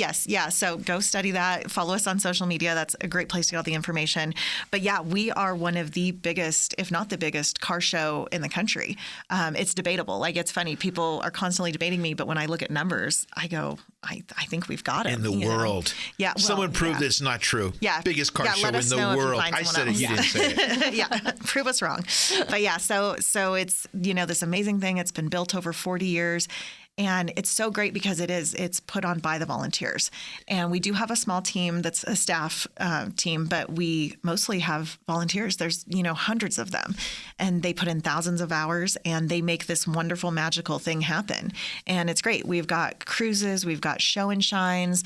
so go study that. Follow us on social media. That's a great place to get all the information. But we are one of the biggest, if not the biggest, car show in the country. It's debatable. Like, it's funny. People are constantly debating me, but when I look at numbers, I go, I think we've got it. In the world. Yeah. Someone proved it's not true. Yeah. Biggest car show in the world. I said it. You didn't say it. Prove us wrong. But so it's, this amazing thing. It's been built over 40 years. And it's so great because it's put on by the volunteers. And we do have a small team that's a staff team, but we mostly have volunteers. There's, hundreds of them. And they put in thousands of hours and they make this wonderful, magical thing happen. And it's great. We've got cruises. We've got show and shines.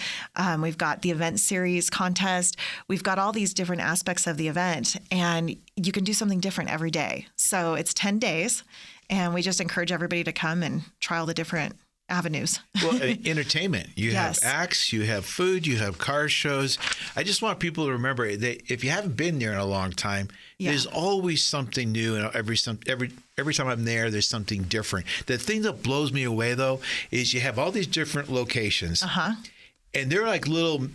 We've got the event series contest. We've got all these different aspects of the event. And you can do something different every day. So it's 10 days. And we just encourage everybody to come and try all the different avenues. Well, entertainment. You have acts, you have food, you have car shows. I just want people to remember that if you haven't been there in a long time, there's always something new, and every time I'm there's something different. The thing that blows me away, though, is you have all these different locations. And they're like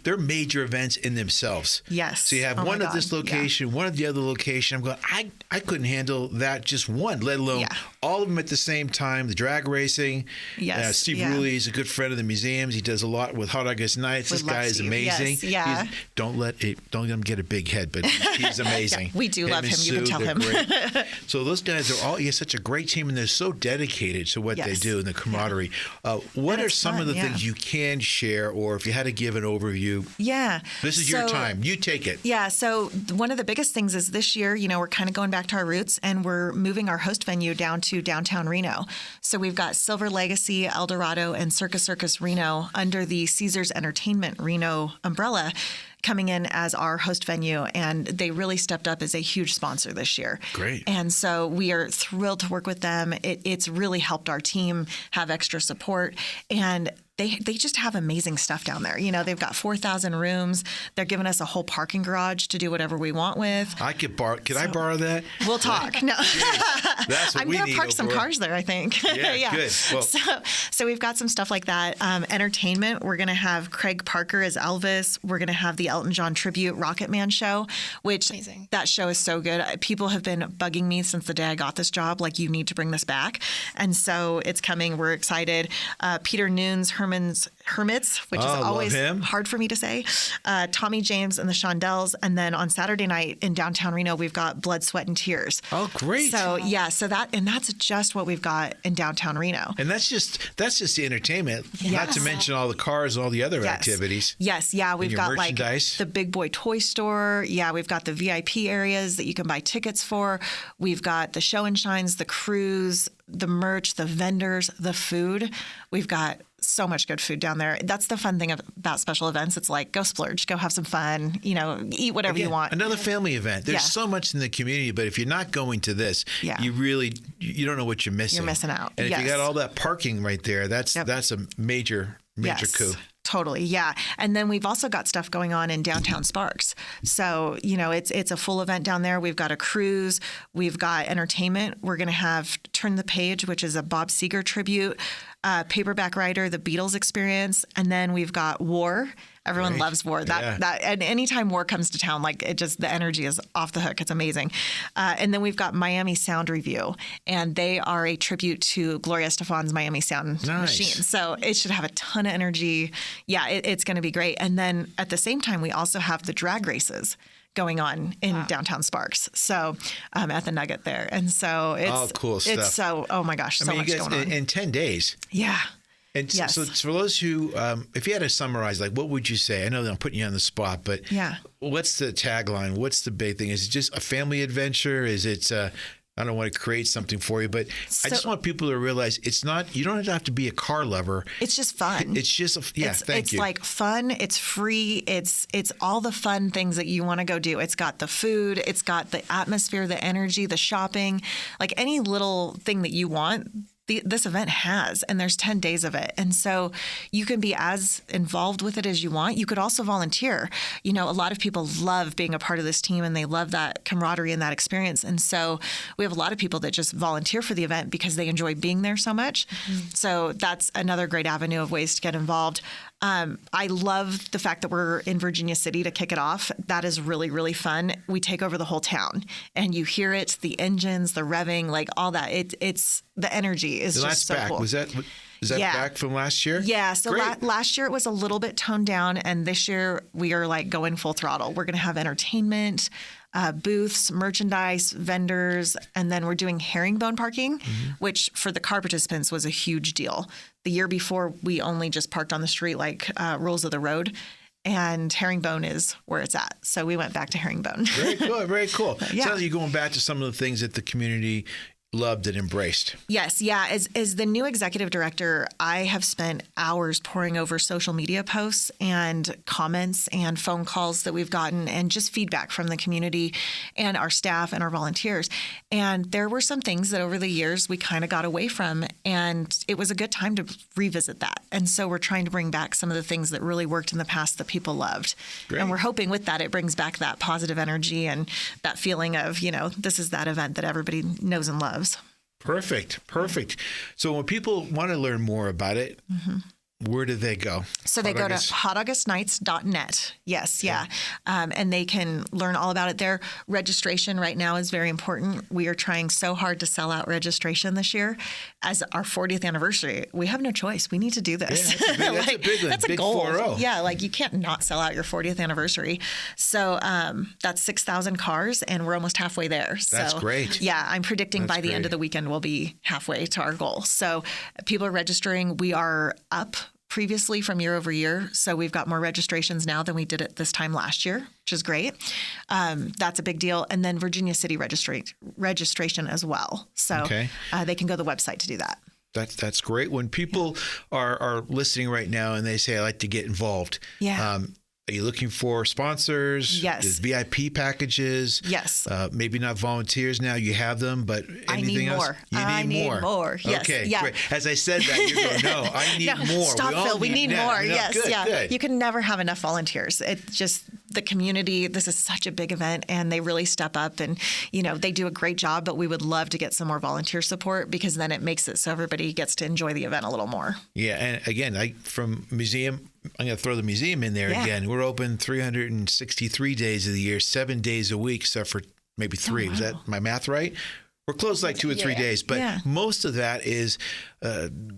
they're major events in themselves. Yes. So you have one at this location, one at the other location. I'm going, I couldn't handle that just one, let alone all of them at the same time. The drag racing. Yes. Steve Ruley is a good friend of the museums. He does a lot with Hot August Nights. This guy is amazing. Yes. Yeah. Don't let him get a big head, but he's amazing. We do love him. Sue, you can tell him. Great. So those guys are all such a great team, and they're so dedicated to what they do and the camaraderie. What are some of the things you can share, or if you had to give an overview? This is your time. You take it. So one of the biggest things is this year, we're kind of going back to our roots, and we're moving our host venue down to downtown Reno. So we've got Silver Legacy, El Dorado, and Circus Reno under the Caesars Entertainment Reno umbrella coming in as our host venue, and they really stepped up as a huge sponsor this year. Great. And so we are thrilled to work with them. It's really helped our team have extra support, and they just have amazing stuff down there. They've got 4,000 rooms. They're giving us a whole parking garage to do whatever we want with. I could borrow. Could I borrow that? We'll talk. No, that's what I'm going to park some cars there, I think. Yeah. Good. Well, so we've got some stuff like that. Entertainment. We're going to have Craig Parker as Elvis. We're going to have the Elton John tribute Rocket Man show, which that show is so good. People have been bugging me since the day I got this job. Like, you need to bring this back. And so it's coming. We're excited. Peter Noon's Herman Hermits, which is always hard for me to say, Tommy James and the Shondells. And then on Saturday night in downtown Reno, we've got Blood, Sweat, and Tears. Oh, great. So, that's just what we've got in downtown Reno. And that's just the entertainment, not to mention all the cars, all the other activities. Yes, yeah. We've got merchandise. the Big Boy Toy Store. Yeah, we've got the VIP areas that you can buy tickets for. We've got the show and shines, the cruise, the merch, the vendors, the food. We've got so much good food down there. That's the fun thing about special events. It's like, go splurge, go have some fun, eat whatever you want. Another family event. There's so much in the community, but if you're not going to this, you don't know what you're missing. You're missing out. And if you got all that parking right there, that's a major coup. Totally, yeah. And then we've also got stuff going on in downtown Sparks. So, it's a full event down there. We've got a cruise. We've got entertainment. We're going to have Turn the Page, which is a Bob Seger tribute, Paperback Writer, the Beatles Experience. And then we've got War. Everyone loves War. And anytime War comes to town, the energy is off the hook. It's amazing. And then we've got Miami Sound Review, and they are a tribute to Gloria Estefan's Miami Sound machine. So it should have a ton of energy. Yeah, it's going to be great. And then at the same time, we also have the drag races going on in downtown Sparks. So at the Nugget there. And so it's cool stuff. It's so, oh my gosh, so much going on. In 10 days. Yeah. And so for those who, if you had to summarize, what would you say? I know that I'm putting you on the spot, but what's the tagline? What's the big thing? Is it just a family adventure? Is it, I don't want to create something for you, but I just want people to realize it's not, you don't have to be a car lover. It's just fun. It's just, it's like fun. It's free. It's all the fun things that you want to go do. It's got the food. It's got the atmosphere, the energy, the shopping, like any little thing that you want. This event has, and there's 10 days of it. And so you can be as involved with it as you want. You could also volunteer. A lot of people love being a part of this team, and they love that camaraderie and that experience. And so we have a lot of people that just volunteer for the event because they enjoy being there so much. Mm-hmm. So that's another great avenue of ways to get involved. I love the fact that we're in Virginia City to kick it off. That is really, really fun. We take over the whole town, and you hear it, the engines, the revving, like all that. It's the energy is just so cool. Was that back from last year? Yeah. So last year it was a little bit toned down, and this year we are going full throttle. We're going to have entertainment, booths, merchandise, vendors, and then we're doing herringbone parking, which for the car participants was a huge deal. The year before, we only just parked on the street like rules of the road, and herringbone is where it's at. So we went back to herringbone. Very cool. Very cool. Yeah. Sounds like you're going back to some of the things that the community loved and embraced. Yes. Yeah. As the new executive director, I have spent hours poring over social media posts and comments and phone calls that we've gotten and just feedback from the community and our staff and our volunteers. And there were some things that over the years we kind of got away from, and it was a good time to revisit that. And so we're trying to bring back some of the things that really worked in the past that people loved. Great. And we're hoping with that it brings back that positive energy and that feeling of, this is that event that everybody knows and loves. Perfect. So when people want to learn more about it, where do they go? So they go to hotaugustnights.net. Yes, yeah. And they can learn all about it there. Registration right now is very important. We are trying so hard to sell out registration this year. As our 40th anniversary, we have no choice. We need to do this. Yeah, that's a big one. That's a big goal. 4-0. Yeah, you can't not sell out your 40th anniversary. So that's 6,000 cars, and we're almost halfway there. That's great. Yeah, I'm predicting by the end of the weekend we'll be halfway to our goal. So people are registering. We are up previously from year over year. So we've got more registrations now than we did at this time last year, which is great. That's a big deal. And then Virginia City registration as well. So they can go to the website to do that. That's great. When people are listening right now and they say, I'd like to get involved. Yeah. Are you looking for sponsors? Yes. There's VIP packages? Yes. Maybe not volunteers now. You have them, but anything else? I need more. Yes. Okay, yeah. Great. As I said that, you're going, no, I need more. Stop, Phil. We need more. Yes. Good, yeah. Good. You can never have enough volunteers. It's just the community. This is such a big event, and they really step up, and they do a great job. But we would love to get some more volunteer support, because then it makes it so everybody gets to enjoy the event a little more. Yeah, and again, from museum, I'm going to throw the museum in there again. We're open 363 days of the year, 7 days a week, except for maybe 3. Is that my math right? We're closed like 2 or 3 days, but most of that is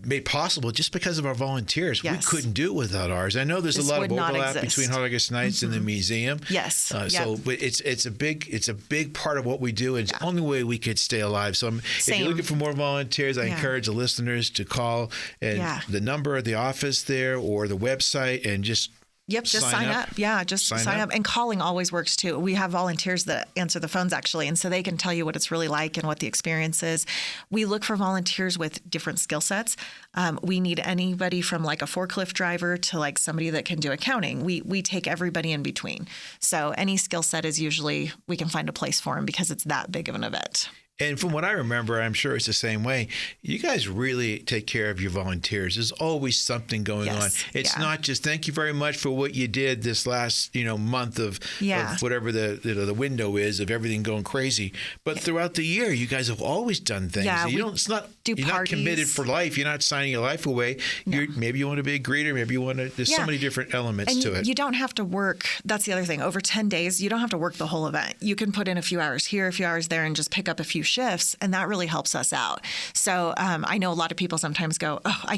made possible just because of our volunteers. Yes. We couldn't do it without ours. I know there's a lot of overlap between Hot August Nights and the museum. Yes. So but it's a big part of what we do, and it's the only way we could stay alive. So if you're looking for more volunteers, I encourage the listeners to call and the number of the office there or the website and just just sign up. Yeah, just sign up. And calling always works too. We have volunteers that answer the phones actually, and so they can tell you what it's really like and what the experience is. We look for volunteers with different skill sets. We need anybody from like a forklift driver to like somebody that can do accounting. We take everybody in between. So any skill set is usually, we can find a place for them because it's that big of an event. And from what I remember, I'm sure it's the same way, you guys really take care of your volunteers. There's always something going on. It's not just thank you very much for what you did this last month of whatever the window is of everything going crazy. But throughout the year, you guys have always done things. You're not committed for life. You're not signing your life away. No. Maybe you want to be a greeter. Maybe you want to. There's so many different elements to it. You don't have to work. That's the other thing. Over 10 days, you don't have to work the whole event. You can put in a few hours here, a few hours there, and just pick up a few shifts, and that really helps us out. So I know a lot of people sometimes go, oh, I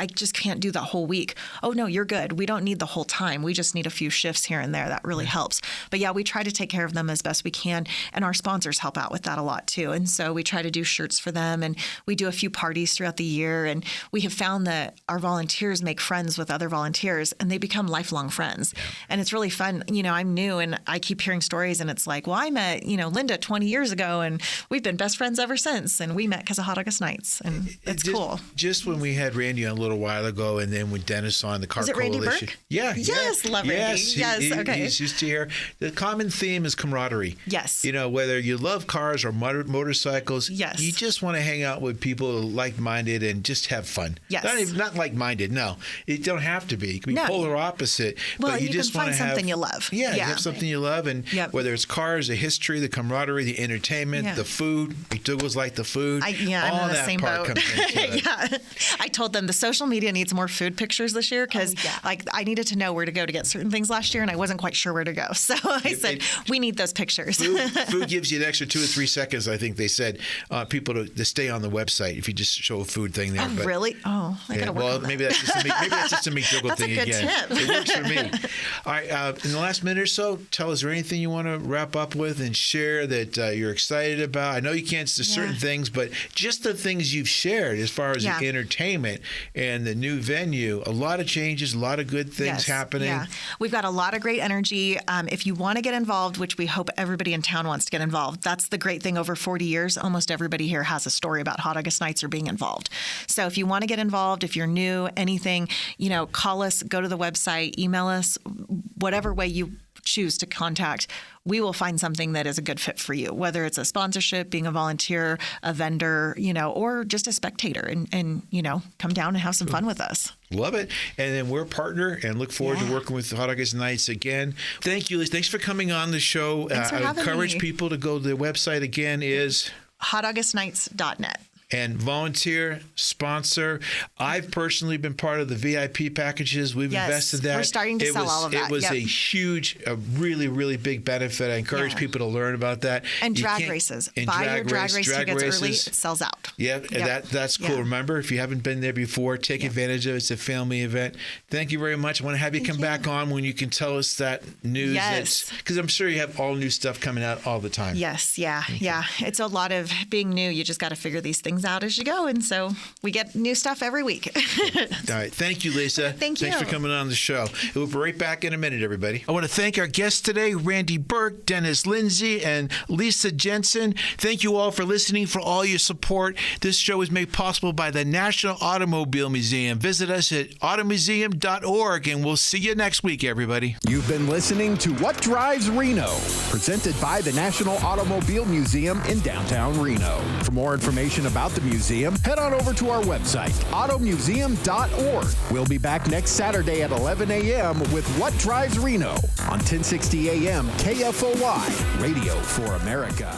just can't do the whole week. Oh, no, you're good. We don't need the whole time. We just need a few shifts here and there. That really helps. But we try to take care of them as best we can, and our sponsors help out with that a lot too. And so we try to do shirts for them, and we do a few parties throughout the year, and we have found that our volunteers make friends with other volunteers, and they become lifelong friends. And it's really fun. I'm new, and I keep hearing stories, and it's like, well, I met, Linda 20 years ago, and we've been best friends ever since, and we met because of Hot August Nights, and it's cool. Just when we had Randy on a little while ago, and then with Dennis on the Car Coalition. Randy Burke? Yes, love Randy. Yes, okay. He's used to hear. The common theme is camaraderie. Yes. Whether you love cars or motorcycles, you just want to hang out with people like-minded and just have fun. Yes. Not like-minded, no. It don't have to be. It can be polar opposite. Well, but you just want to have something you love. Yeah, you have something you love, and whether it's cars, the history, the camaraderie, the entertainment, the food. MacDougall's like the food. I'm in the same boat. Comes into it. I told them the social media needs more food pictures this year because I needed to know where to go to get certain things last year, and I wasn't quite sure where to go. So I said, we need those pictures. Food gives you an extra 2 or 3 seconds, I think they said, people to stay on the website if you just show a food thing there. Oh, really? Oh, I got to work on that. Maybe that's just a MacDougall thing again. That's a good tip. It works for me. All right, in the last minute or so, is there anything you want to wrap up with and share that you're excited about? I know you can't say certain things, but just the things you've shared as far as the entertainment and the new venue, a lot of changes, a lot of good things happening. Yeah, we've got a lot of great energy. If you want to get involved, which we hope everybody in town wants to get involved, that's the great thing. Over 40 years, almost everybody here has a story about Hot August Nights or being involved. So if you want to get involved, if you're new, anything, call us, go to the website, email us, whatever way you choose to contact, we will find something that is a good fit for you, whether it's a sponsorship, being a volunteer, a vendor, or just a spectator and come down and have some fun with us. Love it. And then we're a partner and look forward to working with Hot August Nights again. Thank you, Liz. Thanks for coming on the show. Thanks for having encourage me. people to go to the website again is hotaugustnights.net. And volunteer, sponsor. I've personally been part of the VIP packages. We've invested that. We're starting to sell all of that. It was a really, really big benefit. I encourage people to learn about that. And drag races. Buy your drag race tickets early. It sells out. That's cool. Remember, if you haven't been there before, take advantage of it. It's a family event. Thank you very much. I want to have you come back on when you can tell us that news. Yes. Because I'm sure you have all new stuff coming out all the time. Yes. Yeah. It's a lot of being new. You just got to figure these things out as you go, and so we get new stuff every week. All right. Thank you, Lisa. Thanks for coming on the show. We'll be right back in a minute, everybody. I want to thank our guests today, Randy Burke, Dennis Lindsay, and Lisa Jansen. Thank you all for listening, for all your support. This show is made possible by the National Automobile Museum. Visit us at automuseum.org, and we'll see you next week, everybody. You've been listening to What Drives Reno, presented by the National Automobile Museum in downtown Reno. For more information about the museum, head on over to our website, automuseum.org. We'll be back next Saturday at 11 a.m. with What Drives Reno on 1060 a.m. KFOY, Radio for America.